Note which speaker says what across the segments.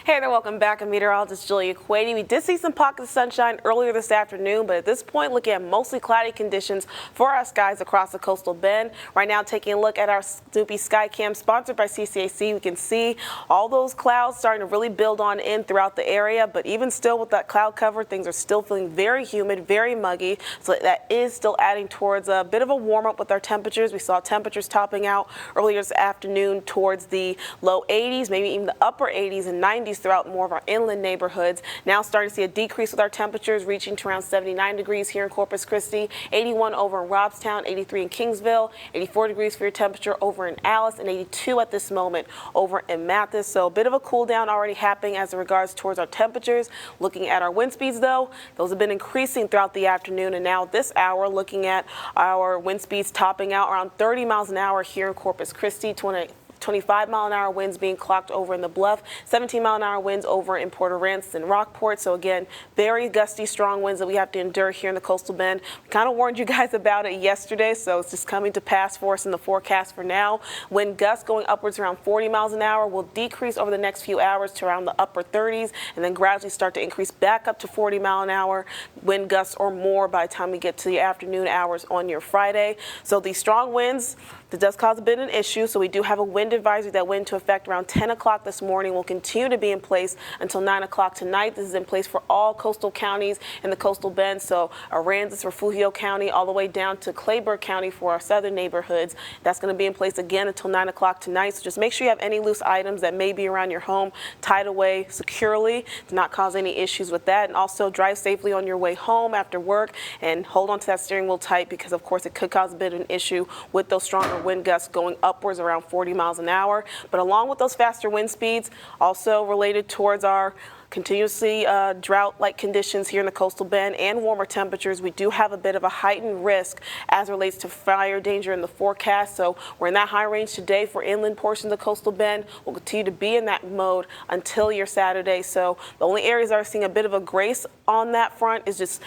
Speaker 1: Hey there, welcome back. I'm meteorologist Julia Kwedi. We did see some pockets of sunshine earlier this afternoon, but at this point, looking at mostly cloudy conditions for our skies across the coastal bend. Right now, taking a look at our Snoopy Sky Cam sponsored by CCAC, we can see all those clouds starting to really build on in throughout the area, but even still with that cloud cover, things are still feeling very humid, very muggy, so that is still adding towards a bit of a warm up with our temperatures. We saw temperatures topping out earlier this afternoon towards the low 80s, maybe even the upper 80s and 90s throughout more of our inland neighborhoods. Now starting to see a decrease with our temperatures reaching to around 79 degrees here in Corpus Christi, 81 over in Robstown, 83 in Kingsville, 84 degrees for your temperature over in Alice, and 82 at this moment over in Mathis. So a bit of a cool down already happening as it regards towards our temperatures. Looking at our wind speeds though, those have been increasing throughout the afternoon, and now this hour looking at our wind speeds topping out around 30 miles an hour here in Corpus Christi, 25-mile-an-hour winds being clocked over in the Bluff, 17-mile-an-hour winds over in Port Aransas and Rockport. So again, very gusty, strong winds that we have to endure here in the coastal bend. We kind of warned you guys about it yesterday, so it's just coming to pass for us in the forecast for now. Wind gusts going upwards around 40 miles an hour will decrease over the next few hours to around the upper 30s, and then gradually start to increase back up to 40-mile-an-hour wind gusts or more by the time we get to the afternoon hours on your Friday. So these strong winds, that does cause a bit of an issue, so we do have a wind advisory that went into effect around 10 o'clock this morning. Will continue to be in place until 9 o'clock tonight. This is in place for all coastal counties in the coastal bend, so Aransas, Refugio County, all the way down to Clayburgh County for our southern neighborhoods. That's going to be in place again until 9 o'clock tonight, so just make sure you have any loose items that may be around your home tied away securely to not cause any issues with that. And also drive safely on your way home after work and hold on to that steering wheel tight, because of course it could cause a bit of an issue with those stronger wind gusts going upwards around 40 miles an hour. But along with those faster wind speeds, also related towards our continuously drought-like conditions here in the coastal bend and warmer temperatures, we do have a bit of a heightened risk as relates to fire danger in the forecast. So we're in that high range today for inland portions of the coastal bend. We'll continue to be in that mode until your Saturday. So the only areas that are seeing a bit of a grace on that front is just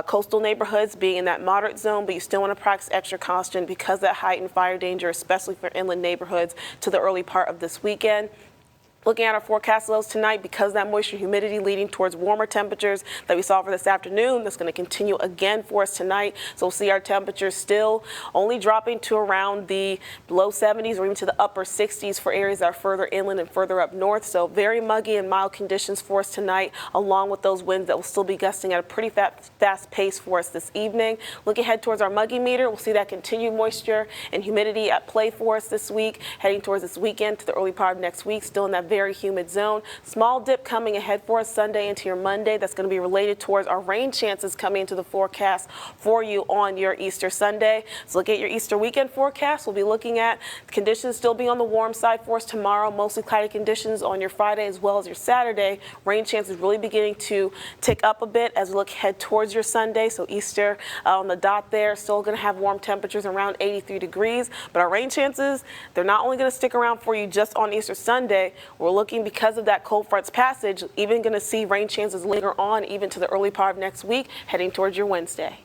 Speaker 1: coastal neighborhoods being in that moderate zone, but you still want to practice extra caution because of that heightened fire danger, especially for inland neighborhoods to the early part of this weekend. Looking at our forecast lows tonight, because that moisture and humidity leading towards warmer temperatures that we saw for this afternoon, that's going to continue again for us tonight. So we'll see our temperatures still only dropping to around the low 70s or even to the upper 60s for areas that are further inland and further up north. So very muggy and mild conditions for us tonight, along with those winds that will still be gusting at a pretty fast pace for us this evening. Looking ahead towards our muggy meter, we'll see that continued moisture and humidity at play for us this week, heading towards this weekend to the early part of next week, still in that very humid zone. Small dip coming ahead for us Sunday into your Monday. That's going to be related towards our rain chances coming into the forecast for you on your Easter Sunday. So look at your Easter weekend forecast. We'll be looking at conditions still be on the warm side for us tomorrow, mostly cloudy conditions on your Friday as well as your Saturday. Rain chances really beginning to tick up a bit as we look ahead towards your Sunday. So Easter on the dot there, still going to have warm temperatures around 83 degrees, but our rain chances, they're not only going to stick around for you just on Easter Sunday. We're looking, because of that cold front's passage, even going to see rain chances later on, even to the early part of next week, heading towards your Wednesday.